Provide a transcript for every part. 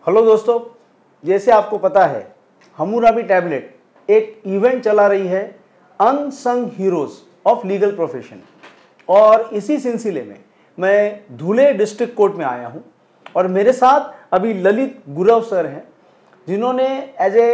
Hello दोस्तों, जैसे आपको पता है हमूराबी टैबलेट एक इवेंट चला रही है unsung heroes of legal profession, और इसी सिलसिले में मैं धुले डिस्ट्रिक्ट कोर्ट में आया हूं और मेरे साथ अभी ललित गुरव सर हैं, जिन्होंने एज ए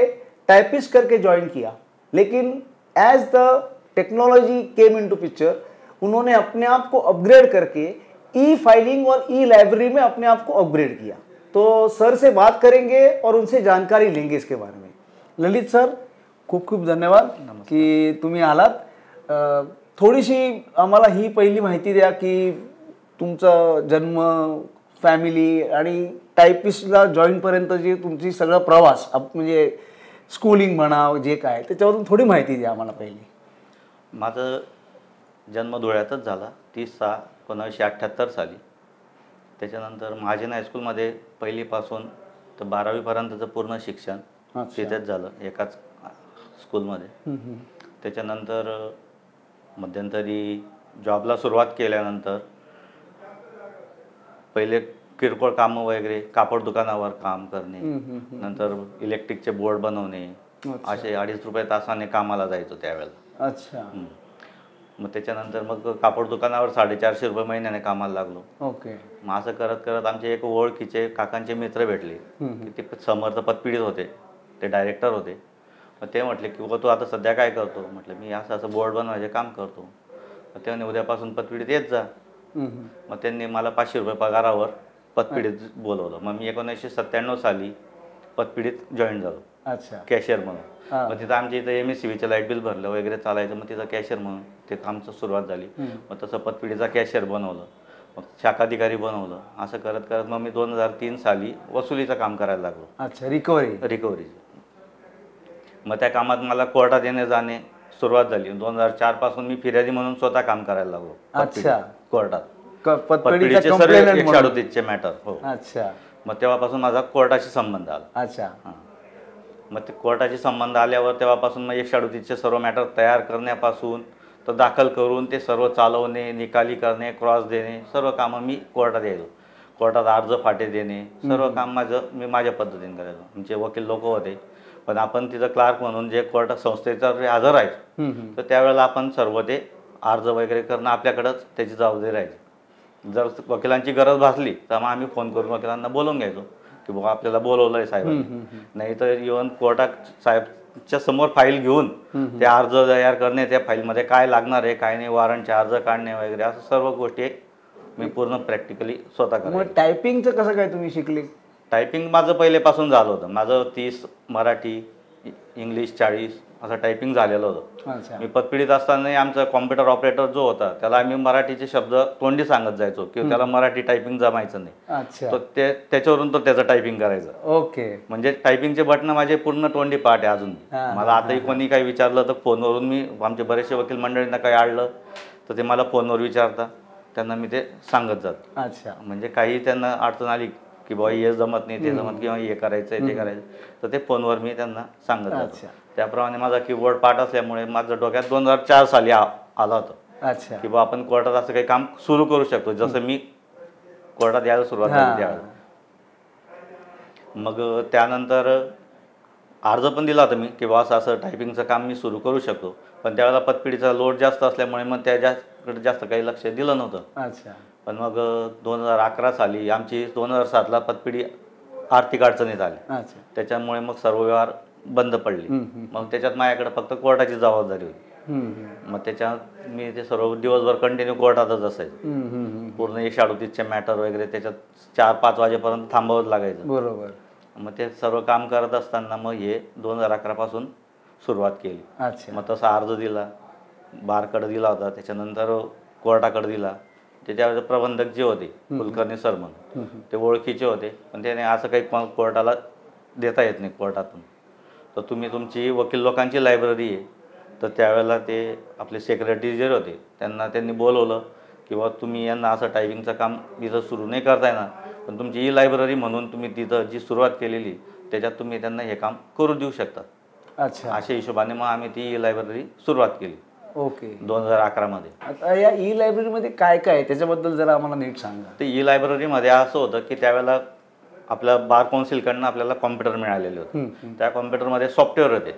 टाइपिस्ट करके ज्वाइन किया, लेकिन as the technology came into picture उन्होंने अपने आप को अपग्रेड करके ई फाइलिंग और ई लाइब्रेरी में अपने आप को अपग्रेड किया। तो सर से बात करेंगे और उनसे जानकारी लेंगे इसके बारे में। ललित सर, खूप खूप धन्यवाद की तुम्ही आलात। थोडीशी आम्हाला ही पहिली माहिती द्या की तुमचा जन्म, फॅमिली आणि टायपिस्टला जॉईनपर्यंत जे तुमची सगळा प्रवास म्हणजे स्कूलिंग म्हणा जे काय त्याच्यावरून थोडी माहिती द्या आम्हाला पहिली। माझा जन्म धुळ्यातच झाला 30/6/1978 साली। त्याच्यानंतर महाजन हायस्कूलमध्ये पहिलीपासून तर 12वी पर्यंतचं पूर्ण शिक्षण तिथेच झालं, एकाच स्कूलमध्ये। त्याच्यानंतर मध्यंतरी जॉबला सुरुवात केल्यानंतर पहिले किरकोळ कामं वगैरे, कापड दुकानावर काम करणे, नंतर इलेक्ट्रिकचे बोर्ड बनवणे, असे 2.5 रुपये तासाने कामाला जायचो त्यावेळेला। अच्छा। मग त्याच्यानंतर मग कापड दुकानावर 450 रुपये महिन्याने कामाला लागलो। ओके। मग असं करत करत आमचे एक ओळखीचे काकांचे मित्र भेटले की ते समर्थ पतपीडित होते, ते डायरेक्टर होते। मग ते म्हटले की तू आता सध्या काय करतो? म्हटलं मी असं बोर्ड बनवायचे काम करतो। मग ते म्हणे उद्यापासून पतपीडित येत जा। मग त्यांनी मला 500 रुपये पगारावर पतपीडित बोलवलं। मग मी 1997 साली पतपीडित जॉईन झालो। अच्छा। कॅशियर म्हणून। मग तिथं आमच्या इथं MSCBचं लाईट बिल भरलं वगैरे चालायचं, मग तिथं कॅशियर म्हणून ते कामचं सुरुवात झाली। मग तसं पतपीडितचा कॅशियर बनवलं, मग शाखाधिकारी बनवलं। असं करत करत मग मी 2003 साली वसुलीचं काम करायला लागलो। अच्छा, रिकव्हरी। मग त्या कामात मला कोर्टात येणे जाणे सुरुवात झाली। 2004 पासून मी फिर्यादी म्हणून स्वतः काम करायला लागलो। अच्छा। कोर्टात पतपीडितचे सर्व 138चे मॅटर। हो। अच्छा। मग तेव्हापासून माझा कोर्टाशी संबंध आला। अच्छा। मग ते कोर्टाशी संबंध आल्यावर तेव्हापासून मग 138चे सर्व मॅटर तयार करण्यापासून तर दाखल करून ते सर्व चालवणे, निकाली करणे, क्रॉस देणे, सर्व कामं मी कोर्टात यायचो। कोर्टात अर्ज फाटे देणे, सर्व काम मी माझ्या पद्धतीने करायचो। आमचे वकील लोक होते, पण आपण तिथं क्लार्क म्हणून जे कोर्टात संस्थेचा हजर राहायचो, तर त्यावेळेला आपण सर्व ते अर्ज वगैरे करणं आपल्याकडंच त्याची जबाबदारी राहायची। जर वकिलांची गरज भासली तर मग आम्ही फोन करून वकिलांना बोलवून घ्यायचो की बाबा आपल्याला बोलवलं आहे साहेबांनी। नाही तर इव्हन कोर्टात साहेबच्या समोर फाईल घेऊन ते अर्ज तयार करणे, त्या फाईलमध्ये काय लागणार आहे काय नाही, वॉरंटचे अर्ज काढणे वगैरे, असं सर्व गोष्टी मी पूर्ण प्रॅक्टिकली स्वतः करायचो। मग टायपिंगचं कसं काय तुम्ही शिकले? टायपिंग माझं पहिलेपासून झालं होतं। माझं 30 मराठी, इंग्लिश 40 असं टायपिंग झालेलं होतं। मी पतपीडित असताना आमचा कॉम्प्युटर ऑपरेटर जो होता त्याला आम्ही मराठीचे शब्द तोंडी सांगत जायचो की त्याला मराठी टायपिंग जमायचं नाही, तर त्याच्यावरून तो त्याचं टायपिंग करायचं। ओके। म्हणजे टायपिंगचे बटन माझे पूर्ण तोंडी पाठ आहे अजून। मला आताही कोणी काही विचारलं तर फोनवरून, मी आमचे बरेचसे वकील मंडळींना काही आडलं तर ते मला फोनवर विचारता, त्यांना मी ते सांगत जातो। अच्छा। म्हणजे काही त्यांना अडचण आली की बाबा हे जमत नाही, ते जमत, किंवा हे करायचं आहे ते करायचं, तर ते फोनवर मी त्यांना सांगत जातो। त्याप्रमाणे माझा कीबोर्ड पाठ असल्यामुळे माझं डोक्यात 2004 साली आला होता। अच्छा। की बाबा आपण कोर्टात असं काही काम सुरू करू शकतो, जसं मी कोर्टात यायला सुरुवात झाली त्यावेळेला। मग त्यानंतर अर्ज पण दिला होता मी की बाबा असं टायपिंगचं काम मी सुरू करू शकतो, पण त्यावेळेला पतपीडीचा लोड जास्त असल्यामुळे मग त्याच्याकडे जास्त काही लक्ष दिलं नव्हतं। अच्छा। पण मग 2011 साली आमची 2007ला पतपीडी आर्थिक अडचणीत आली, त्याच्यामुळे मग सर्व व्यवहार बंद पडले। मग त्याच्यात माझ्याकडे फक्त कोर्टाची जबाबदारी होती। मग त्याच्यात मी ते सर्व दिवसभर कंटिन्यू कोर्टातच असायचो। पूर्ण 138चे मॅटर वगैरे त्याच्यात 4-5 वाजेपर्यंत थांबावंच लागायचं। बरोबर। मग ते सर्व काम करत असताना मग हे 2011 पासून सुरुवात केली। मग तसा अर्ज दिला, बारकडे दिला होता, त्याच्यानंतर कोर्टाकडे दिला। त्याच्यावर प्रबंधक जे होते कुलकर्णी सर म्हणून, ते ओळखीचे होते, पण त्याने असं काही कोर्टाला देता येत नाही कोर्टातून, तर तुम्ही तुमची वकील लोकांची लायब्ररी आहे, तर त्यावेळेला ते आपले सेक्रेटरी जे होते त्यांनी बोलवलं किंवा तुम्ही यांना असं टायपिंगचं काम इथं सुरू नाही करता येणार, पण तुमची ई लायब्ररी म्हणून तुम्ही तिथं जी सुरुवात केलेली त्याच्यात तुम्ही त्यांना हे काम करू देऊ शकता। अच्छा। अशा हिशोबाने मग आम्ही ती ई लायब्ररी सुरुवात केली। ओके। 2011 मध्ये। आता या ई लायब्ररीमध्ये काय काय आहे त्याच्याबद्दल जरा आम्हाला नीट सांगा। ते ई लायब्ररीमध्ये असं होतं की त्यावेळेला आपल्या बार काउन्सिलकडनं आपल्याला कॉम्प्युटर मिळालेले होते. त्या कॉम्प्युटरमध्ये सॉफ्टवेअर होते,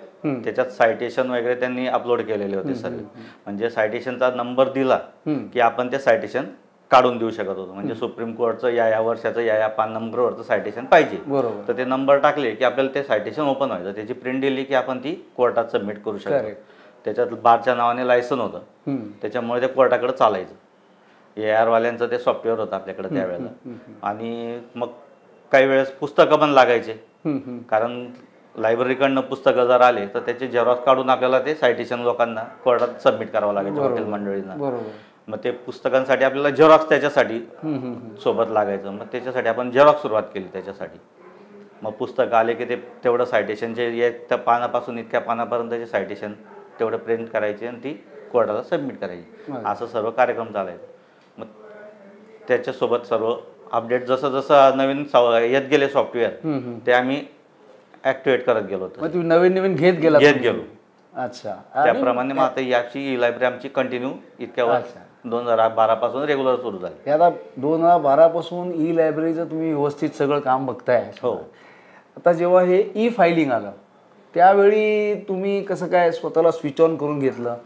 त्याच्यात सायटेशन वगैरे त्यांनी अपलोड केलेले होते सर्व. म्हणजे सायटेशनचा नंबर दिला की आपण ते सायटेशन काढून देऊ शकत होतो. म्हणजे सुप्रीम कोर्टचं या वर्षाचं या 5 नंबरवरचं सायटेशन पाहिजे, तर ते नंबर टाकले की आपल्याला ते सायटेशन ओपन व्हायचं. त्याची प्रिंट दिली की आपण ती कोर्टात सबमिट करू शकतो. त्याच्यात बारच्या नावाने लायसन होतं, त्याच्यामुळे ते कोर्टाकडे चालायचं. AR वाल्यांचं ते सॉफ्टवेअर होतं आपल्याकडे त्यावेळेला. आणि मग काही वेळेस पुस्तकं पण लागायचे, कारण लायब्ररीकडनं पुस्तकं जर आले तर त्याचे झेरॉक्स काढून आपल्याला ते सायटेशन लोकांना कोर्टात सबमिट करावं लागायचं, वकील मंडळींना. मग ते पुस्तकांसाठी आपल्याला झेरॉक्स त्याच्यासाठी सोबत लागायचं. मग त्याच्यासाठी आपण झेरॉक्स सुरुवात केली त्याच्यासाठी. मग पुस्तक आले की ते तेवढं सायटेशनचे त्या पानापासून इतक्या पानापर्यंतचे सायटेशन तेवढं प्रिंट करायचे आणि ती कोर्टाला सबमिट करायची. असं सर्व कार्यक्रम चालायचा. मग त्याच्यासोबत सर्व अपडेट जसं जसं नवीन येत गेले सॉफ्टवेअर ते आम्ही ॲक्टिवेट करत गेलो होतो. तुम्ही नवीन नवीन घेत गेलो. अच्छा. त्याप्रमाणे मग आता याची ई लायब्ररी आमची कंटिन्यू इतक्या वर्ष 2012 पासून रेग्युलर सुरू झाली. आता 2012 पासून ई लायब्ररीचं तुम्ही व्यवस्थित सगळं काम बघताय. हो. आता जेव्हा हे ई फायलिंग आलं त्यावेळी तुम्ही कसं काय स्वतःला स्विच ऑन करून घेतलं?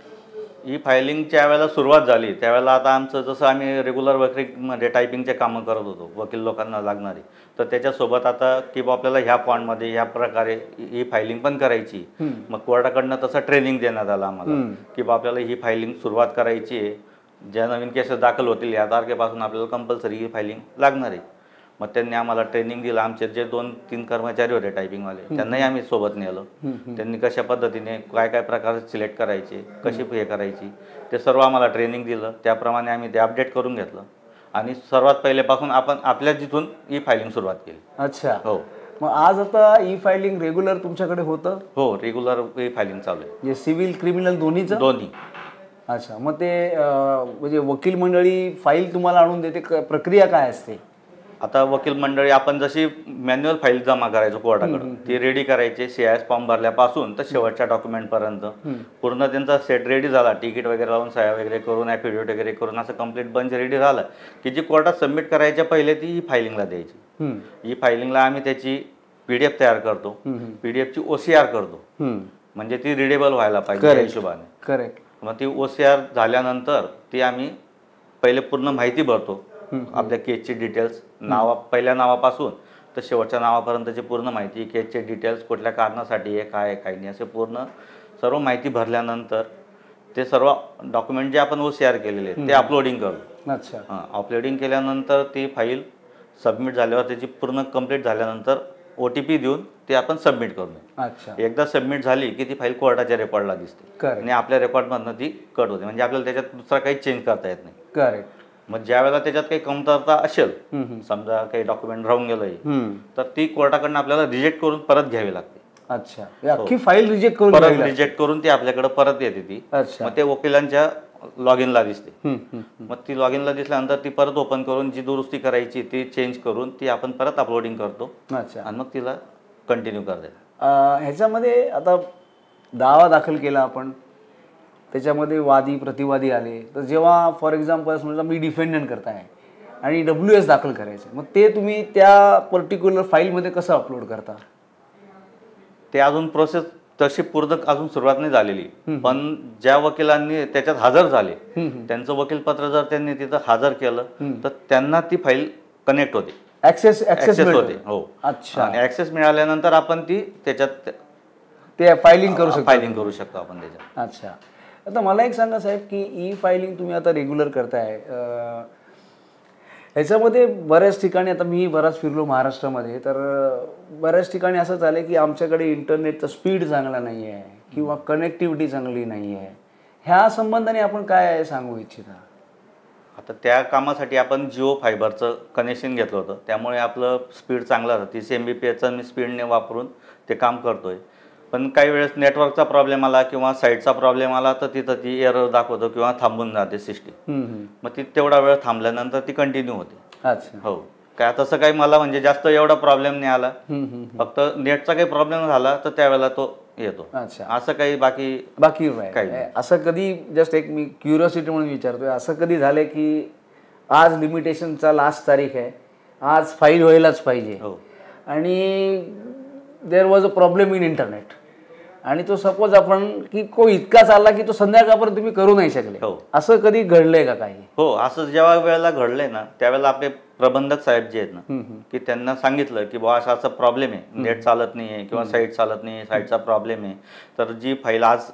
ई फायलिंगच्या वेळेला सुरुवात झाली त्यावेळेला आता आमचं जसं आम्ही रेग्युलर वकीलमध्ये टायपिंगचे कामं करत होतो, वकील लोकांना लागणारी, तर त्याच्यासोबत आता की बा आपल्याला ह्या फॉन्टमध्ये ह्या प्रकारे ई फायलिंग पण करायची. मग कोर्टाकडनं तसं ट्रेनिंग देण्यात आलं आम्हाला की बा आपल्याला ही फायलिंग सुरुवात करायची आहे. ज्या नवीन केसेस दाखल होतील या तारखेपासून आपल्याला कंपल्सरी ई फायलिंग लागणार आहे. मग त्यांनी आम्हाला ट्रेनिंग दिलं. आमचे जे 2-3 कर्मचारी होते टायपिंगवाले त्यांनाही आम्ही सोबत नेलं. त्यांनी कशा पद्धतीने काय काय प्रकार सिलेक्ट करायचे, कशी हे करायची, ते सर्व आम्हाला ट्रेनिंग दिलं. त्याप्रमाणे आम्ही ते अपडेट करून घेतलं आणि सर्वात पहिल्यापासून आपण आपल्या जिथून ई फायलिंग सुरुवात केली. अच्छा. हो. मग आज आता ई फायलिंग रेग्युलर तुमच्याकडे होतं? हो, रेग्युलर ई फायलिंग चालू आहे. म्हणजे सिव्हिल क्रिमिनल दोन्हीचं? दोन्ही. अच्छा. मग ते म्हणजे वकील मंडळी फाईल तुम्हाला आणून देते, प्रक्रिया काय असते? आता वकील मंडळी आपण जशी मॅन्युअल फाईल जमा करायचो कोर्टाकडून ती रेडी करायचे. CIS फॉर्म भरल्यापासून तर शेवटच्या डॉक्युमेंटपर्यंत पूर्ण त्यांचा सेट रेडी झाला, तिकीट वगैरे लावून सह्या वगैरे करून ॲफिडेविट वगैरे करून असं कंप्लीट बंच रेडी झालं की जी कोर्टात सबमिट करायच्या पहिले ती ई फायलिंगला द्यायची. ई फायलिंगला आम्ही त्याची PDF तयार करतो, PDFची OCR करतो, म्हणजे ती रिडेबल व्हायला पाहिजे त्या हिशोबाने. करेक्ट. मग ती OCR झाल्यानंतर ती आम्ही पहिले पूर्ण माहिती भरतो, आपल्या केसची डिटेल्स, पहिल्या नावापासून तर शेवटच्या नावापर्यंतची पूर्ण माहिती, केसचे डिटेल्स, कुठल्या कारणासाठी आहे, काय काय नाही, असे पूर्ण सर्व माहिती भरल्यानंतर ते सर्व डॉक्युमेंट जे आपण OCR केलेले ते अपलोडिंग करतो. अच्छा. अपलोडिंग केल्यानंतर ती फाईल सबमिट झाल्यावर त्याची पूर्ण कंप्लीट झाल्यानंतर OTP देऊन ते आपण सबमिट करू. अच्छा. एकदा सबमिट झाली की ती फाईल कोर्टाच्या रेकॉर्डला दिसते आणि आपल्या रेकॉर्डमधनं ती कट होते. म्हणजे आपल्याला त्याच्यात दुसरा काही चेंज करता येत नाही. करेक्ट. मग ज्या वेळेला त्याच्यात काही कमतरता असेल, समजा काही डॉक्युमेंट राहून गेलंय, तर ती कोर्टाकडनं आपल्याला रिजेक्ट करून परत घ्यावी लागते. अच्छा. अख्खी फाईल रिजेक्ट करून परत रिजेक्ट करून ती आपल्याकडे परत येते ती. मग ते वकिलांच्या लॉग इनला दिसते. मग ती लॉग इनला दिसल्यानंतर ती परत ओपन करून जी दुरुस्ती करायची ती चेंज करून ती आपण परत अपलोडिंग करतो. अच्छा. आणि मग तिला कंटिन्यू करते. ह्याच्यामध्ये आता दावा दाखल केला आपण, त्याच्यामध्ये वादी प्रतिवादी आले, तर जेव्हा फॉर एक्झाम्पल समजा मी डिफेंडंट करताय आणि WS दाखल करायचं, मग ते तुम्ही त्या पर्टिक्युलर फाईलमध्ये कसं अपलोड करता? ते अजून प्रोसेस तशी पूर्ण अजून सुरुवात नाही झालेली. पण ज्या वकिलांनी त्याच्यात हजर झाले त्यांचं वकीलपत्र जर त्यांनी तिथं हजर केलं तर त्यांना ती फाईल कनेक्ट होते, ऍक्सेस होते. हो. अच्छा. आणि ऍक्सेस मिळाल्यानंतर आपण ती त्याच्यात ते फायलिंग करू शकतो आपण त्याच्यात. अच्छा. आता मला एक सांगा साहेब की ई फायलिंग तुम्ही आता रेग्युलर करताय, ह्याच्यामध्ये बऱ्याच ठिकाणी, आता मी बराच फिरलो महाराष्ट्रामध्ये, तर बऱ्याच ठिकाणी असं झालं की आमच्याकडे इंटरनेटचा स्पीड चांगला नाही आहे किंवा कनेक्टिव्हिटी चांगली नाही आहे. ह्या संबंधाने आपण काय सांगू इच्छिता? आता त्या कामासाठी आपण जिओ फायबरचं कनेक्शन घेतलं होतं, त्यामुळे आपलं स्पीड चांगलं होतं. 30 MBPSचं मी स्पीडने वापरून ते काम करतोय. पण काही वेळेस नेटवर्कचा प्रॉब्लेम आला किंवा साईटचा प्रॉब्लेम आला तर तिथं ती एरर दाखवतो किंवा थांबून जाते सिस्टीम. मग ती तेवढा वेळ थांबल्यानंतर ती कंटिन्यू होते. अच्छा. हो. काय तसं काही मला म्हणजे जास्त एवढा प्रॉब्लेम नाही आला. फक्त नेटचा काही प्रॉब्लेम झाला तर त्यावेळेला तो येतो. अच्छा. असं काही बाकी काही असं कधी, जस्ट एक मी क्युरिओसिटी म्हणून विचारतोय, असं कधी झालंय की आज लिमिटेशनचा लास्ट तारीख आहे, आज फाईल व्हायलाच पाहिजे, आणि there was a problem in internet, आणि तो सपोज आपण की इतका चालला की तो संध्याकाळपर्यंत तुम्ही करू नाही शकले, असं कधी घडलंय का काही? हो, असं जेव्हा वेळेला घडलंय ना त्यावेळेला आपले प्रबंधक साहेब जे आहेत ना की त्यांना सांगितलं की बुवा असा प्रॉब्लेम आहे, नेट चालत नाही आहे किंवा साईट चालत नाही आहे, साईटचा प्रॉब्लेम आहे, तर जी फाईल आज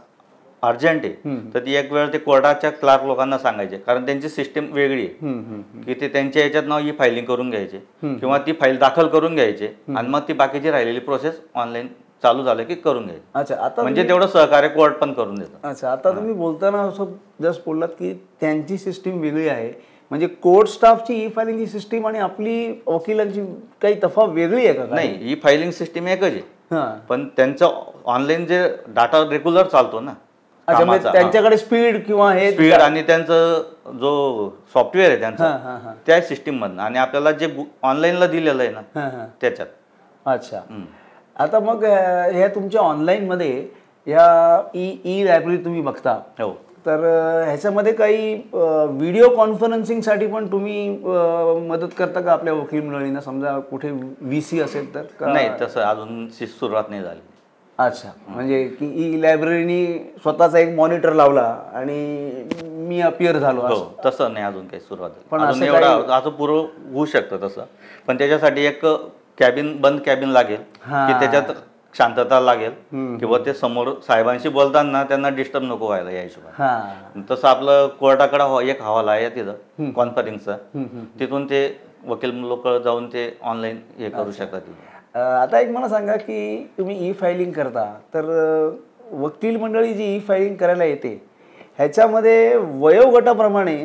अर्जंट आहे तर ती एक वेळ ते कोर्टाच्या क्लार्क लोकांना सांगायचे, कारण त्यांची सिस्टीम वेगळी आहे की ते त्यांच्या याच्यात नाव ही फायलिंग करून घ्यायचे किंवा ती फाईल दाखल करून घ्यायचे आणि मग ती बाकीची राहिलेली प्रोसेस ऑनलाईन चालू झालं की करून घ्यायचं. अच्छा, आता म्हणजे तेवढं सहकार्य कोर्ट पण करून देतं. अच्छा, आता तुम्ही बोलताना असं जस्ट बोललात की त्यांची सिस्टीम वेगळी आहे, म्हणजे कोर्ट स्टाफची ई फायलिंगची सिस्टीम आणि आपली वकिलांची काही तफावत वेगळी आहे का? नाही, ई फायलिंग सिस्टीम एकच आहे, पण त्यांचं ऑनलाईन जे डाटा रेग्युलर चालतो ना, त्यांच्याकडे स्पीड किंवा हे स्पीड आणि त्यांचं जो सॉफ्टवेअर आहे त्यांचं त्या सिस्टीम मधनं आणि आपल्याला जे ऑनलाईनला दिलेलं आहे ना त्याच्यात. अच्छा, आता मग ह्या तुमच्या ऑनलाईनमध्ये या ई लायब्ररी तुम्ही बघता, हो, तर ह्याच्यामध्ये काही व्हिडिओ कॉन्फरन्सिंगसाठी पण तुम्ही मदत करता का आपल्या वकील मंडळींना? समजा कुठे VC असेल तर? नाही, तसं अजून सुरुवात नाही झाली. अच्छा, म्हणजे की ई लायब्ररीनी स्वतःचा एक मॉनिटर लावला आणि मी अपिअर झालो, तसं नाही अजून काही सुरुवात झाली. पण असं पूर्व होऊ शकतं तसं, पण त्याच्यासाठी एक बंद कॅबिन लागेल की त्याच्यात शांतता लागेल किंवा ते समोर साहेबांशी बोलताना त्यांना डिस्टर्ब नको व्हायला या हिशोबाने. तसं आपलं कोर्टाकडे एक हॉल आहे तिथं कॉन्फरन्सचा, तिथून ते वकील लोक जाऊन ते ऑनलाईन हे करू शकतात. आता एक मला सांगा की तुम्ही ई फायलिंग करता, तर वकील मंडळी जी ई फायलिंग करायला येते ह्याच्यामध्ये वयोगटाप्रमाणे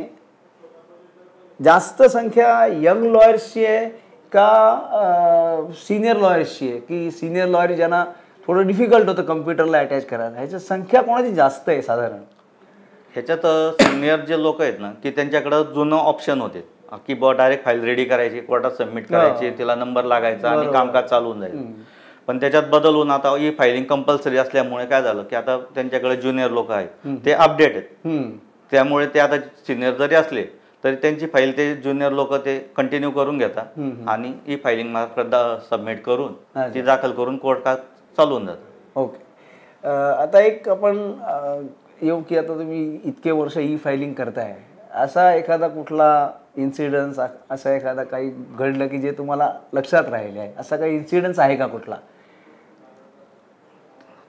जास्त संख्या यंग लॉयर्सची आहे का सिनियर लॉयर्सची आहे, की सिनियर लॉयर ज्यांना थोडं डिफिकल्ट होतं कम्प्युटरला अटॅच करायला, ह्याची संख्या कोणाची जास्त आहे साधारण? ह्याच्यात सिनियर जे लोक आहेत ना की त्यांच्याकडं जुनं ऑप्शन होते की बुवा डायरेक्ट फाईल रेडी करायची, कोर्टात सबमिट करायची, तिला नंबर लागायचा आणि कामकाज चालू होऊन जायचं. पण त्याच्यात बदल होऊन आता ई फायलिंग कंपल्सरी असल्यामुळे काय झालं की आता त्यांच्याकडे ज्युनियर लोक आहेत, ते अपडेट आहेत, त्यामुळे ते आता सिनियर जरी असले तरी त्यांची फाईल ते ज्युनियर लोक ते कंटिन्यू करून घेतात आणि ई फायलिंग मार्फत सबमिट करून ती दाखल करून कोर्ट का चालू होऊन जातं. ओके, आता एक आपण येऊ की आता तुम्ही इतके वर्ष ई फायलिंग करताय, असा एखादा कुठला इन्सिडन्स, असा एखादा काही घडलं की जे तुम्हाला लक्षात राहिले आहे, असा काही इन्सिडन्स आहे का कुठला?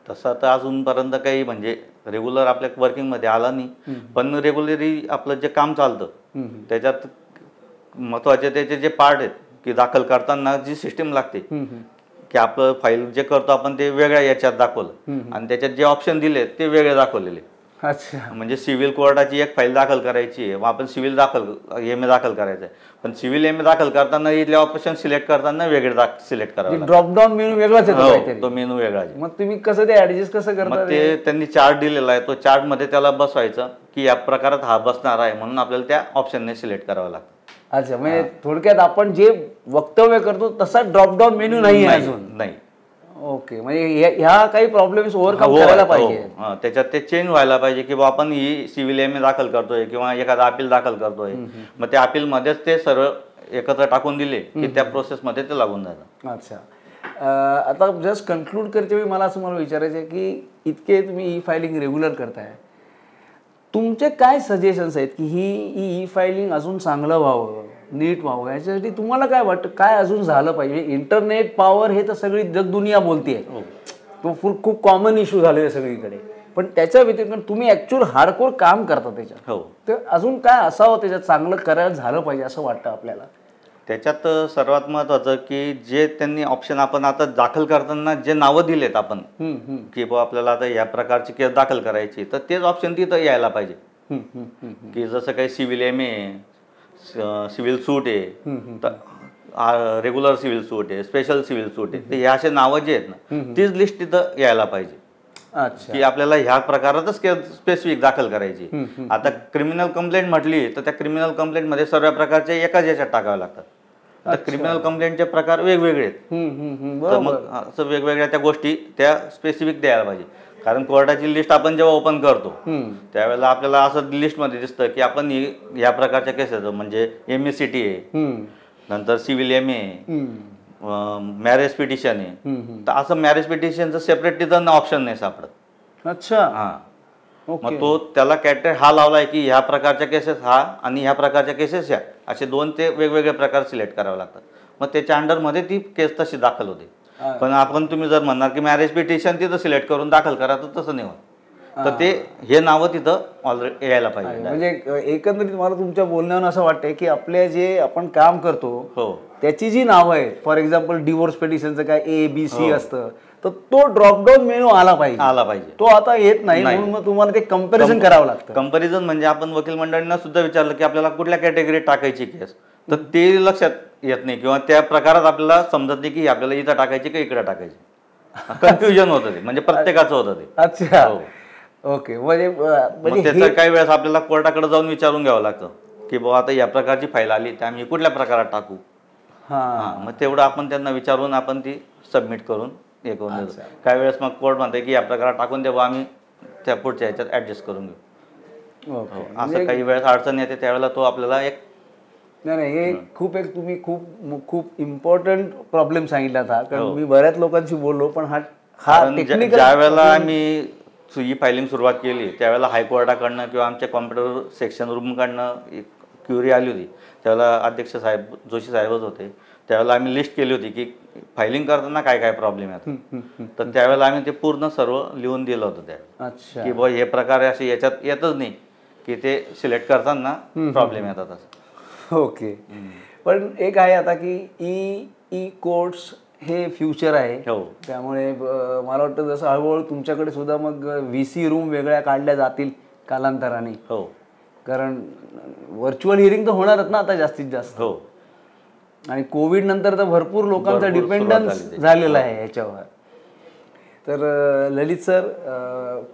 तसं तर अजूनपर्यंत काही म्हणजे रेग्युलर आपल्या वर्किंगमध्ये आला नाही, पण रेग्युलरी आपलं जे काम चालतं त्याच्यात महत्त्वाचे त्याचे जे पार्ट आहेत की दाखल करताना जी सिस्टीम लागते की आपलं फाईल जे करतो आपण ते वेगळ्या याच्यात दाखवलं आणि त्याच्यात जे ऑप्शन दिले ते वेगळे दाखवलेले. अच्छा, म्हणजे सिव्हिल कोर्टाची एक फाईल दाखल करायची आहे, मग आपण सिव्हिल MA दाखल करायचं आहे, पण सिव्हिल MA दाखल करताना इथले ऑप्शन सिलेक्ट करताना वेगळे सिलेक्ट करावं, ड्रॉप डाऊन मेनू वेगळाच आहे, तो मेनू वेगळा. मग तुम्ही कसं ते ऍडजस्ट कसं करता? ते त्यांनी चार्ट दिलेला आहे, तो चार्ट मध्ये त्याला बसवायचं की या प्रकारात हा बसणार आहे म्हणून आपल्याला त्या ऑप्शनने सिलेक्ट करावं लागतं. अच्छा, म्हणजे थोडक्यात आपण जे वक्तव्य करतो तसा ड्रॉप डाऊन मेनू नाही अजून? नाही. ओके, म्हणजे ह्या काही प्रॉब्लेम्स ओव्हरकम करायला पाहिजे, त्याच्यात ते चेंज व्हायला पाहिजे की आपण ही सिव्हिल MA दाखल करतोय किंवा एखादा अपील दाखल करतोय, मग त्या अपील मध्येच ते सर्व एकत्र टाकून दिले की त्या प्रोसेसमध्ये ते लागून जातं. अच्छा, आता जस्ट कन्क्लूड करते वेळी मला असं विचारायचं आहे की इतके तुम्ही ई फायलिंग रेग्युलर करताय, तुमचे काय सजेशन्स आहेत की ही ई फायलिंग अजून चांगलं व्हावं, नीट व्हावं, याच्यासाठी तुम्हाला काय वाटतं, काय अजून झालं पाहिजे? इंटरनेट पॉवर हे तर सगळी जगदुनिया बोलते आहे, तो खूप कॉमन इश्यू झालेला आहे सगळीकडे, पण त्याच्या व्यतिरिक्त तुम्ही ॲक्च्युअल हार्डकोर काम करता त्याच्यात, तर अजून काय असावं त्याच्यात चांगलं करायला झालं पाहिजे असं वाटतं आपल्याला? त्याच्यात सर्वात महत्त्वाचं की जे त्यांनी ऑप्शन आपण आता दाखल करताना जे नावं दिलेत आपण की बाबा आपल्याला आता या प्रकारची केस दाखल करायची, तर तेच ऑप्शन तिथं यायला पाहिजे की जसं काही सिव्हिल MA, सिव्हिल सूट आहे, रेग्युलर सिव्हिल सूट आहे, स्पेशल सिव्हिल सूट आहे, हे असे नावं जे आहेत ना तीच लिस्ट तिथं यायला पाहिजे. अच्छा, की आपल्याला ह्या प्रकारातच स्पेसिफिक दाखल करायची. आता क्रिमिनल कंप्लेंट म्हटली तर त्या क्रिमिनल कंप्लेंटमध्ये सर्व प्रकारचे एकाच याच्यात टाकावे लागतात. आता क्रिमिनल कंप्लेंटचे प्रकार वेगवेगळे आहेत, तर मग असं वेगवेगळ्या त्या गोष्टी त्या स्पेसिफिक द्यायला पाहिजे. कारण कोर्टाची लिस्ट आपण जेव्हा ओपन करतो त्यावेळेला आपल्याला असं लिस्टमध्ये दिसतं की आपण या प्रकारच्या केसेस म्हणजे MACT आहे, नंतर सिव्हिल MA, मॅरेज पिटिशन आहे, तर असं मॅरेज पिटिशनचं सेपरेट तिथं ऑप्शन नाही सापडत. अच्छा. हां, मग तो त्याला कॅटेगरी हा लावलाय की ह्या प्रकारच्या केसेस हा आणि ह्या प्रकारच्या केसेस ह्या, असे 2 ते वेगवेगळे प्रकार सिलेक्ट करावे लागतात. मग त्याच्या अंडरमध्ये ती केस तशी दाखल होते. पण आपण तुम्ही जर म्हणणार की मॅरेज पिटिशन तिथं सिलेक्ट करून दाखल करा, तर तसं नाही होत. तर ते हे नावं तिथं ऑलरेडी यायला पाहिजे. म्हणजे एकंदरीत मला तुमच्या बोलण्यावरून असं वाटतंय की आपल्या जे आपण काम करतो हो त्याची जी नावं आहेत, फॉर एक्झाम्पल डिवोर्स पिटिशनचं काय ABC असतं, तर तो ड्रॉपडाऊन मेनू आला पाहिजे. तो आता येत नाही, म्हणून मग तुम्हाला ते कंपॅरिझन करावं लागतं. कंपॅरिझन म्हणजे आपण वकील मंडळींना सुद्धा विचारलं की आपल्याला कुठल्या कॅटेगरीत टाकायची केस, तर ते लक्षात येत नाही किंवा त्या प्रकारात आपल्याला समजत नाही की आपल्याला इथं टाकायची का इकडे टाकायची. कन्फ्युजन होतं ते, म्हणजे प्रत्येकाचं होतं ते. अच्छा, ओके. म्हणजे त्याचं काही वेळेस आपल्याला कोर्टाकडे जाऊन विचारून घ्यावं लागतं की बाबा आता या प्रकारची फाईल आली, तर आम्ही कुठल्या प्रकारात टाकू. मग तेवढं आपण त्यांना विचारून आपण ती सबमिट करून हे करून देतो. काही वेळेस मग कोर्ट म्हणते की या प्रकारात टाकून देऊ, आम्ही त्या पुढच्या ह्याच्यात ऍडजस्ट करून घेऊ. असं काही वेळेस अडचण येते, त्यावेळेला तो आपल्याला एक नाही हे तुम्ही खूप इम्पॉर्टंट प्रॉब्लेम सांगितला होता. कारण मी बऱ्याच लोकांशी बोललो, पण हा टेक्निकल ज्या वेळेला आम्ही ही फायलिंग सुरुवात केली त्यावेळेला हायकोर्टाकडनं किंवा आमच्या कॉम्प्युटर सेक्शन रूमकडनं एक क्युरी आली होती. त्यावेळेला अध्यक्ष साहेब जोशी साहेबच होते. त्यावेळेला आम्ही लिस्ट केली होती की फायलिंग करताना काय काय प्रॉब्लेम येतात. तर त्यावेळेला आम्ही ते पूर्ण सर्व लिहून दिलं होतं त्या की बुवा हे प्रकारे असे याच्यात येतच नाही की ते सिलेक्ट करताना प्रॉब्लेम येतात असं. ओके. पण एक आहे आता की ई कोर्ट्स हे फ्युचर आहे. त्यामुळे मला वाटतं जसं हळूहळू तुमच्याकडे सुद्धा मग VC रूम वेगळ्या काढल्या जातील कालांतराने. कारण व्हर्च्युअल हिअरिंग तर होणारच ना आता जास्तीत जास्त. आणि कोविड नंतर तर भरपूर लोकांचा डिपेंडन्स झालेला आहे याच्यावर. तर ललित सर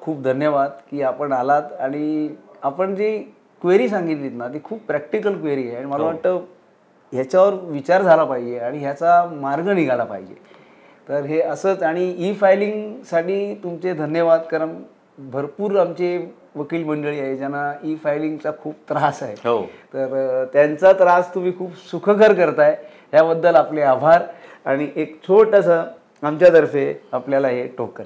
खूप धन्यवाद की आपण आलात आणि आपण जी क्वेरी सांगितलीत ना ती खूप प्रॅक्टिकल क्वेरी आहे आणि मला वाटतं ह्याच्यावर विचार झाला पाहिजे आणि ह्याचा मार्ग निघाला पाहिजे. तर हे असंच. आणि फायलिंगसाठी तुमचे धन्यवाद. कारण भरपूर आमचे वकील मंडळी आहे ज्यांना फायलिंगचा खूप त्रास आहे. तर त्यांचा त्रास तुम्ही खूप सुखकर करताय, याबद्दल आपले आभार. आणि एक छोटंसं आमच्यातर्फे आपल्याला हे टोकन.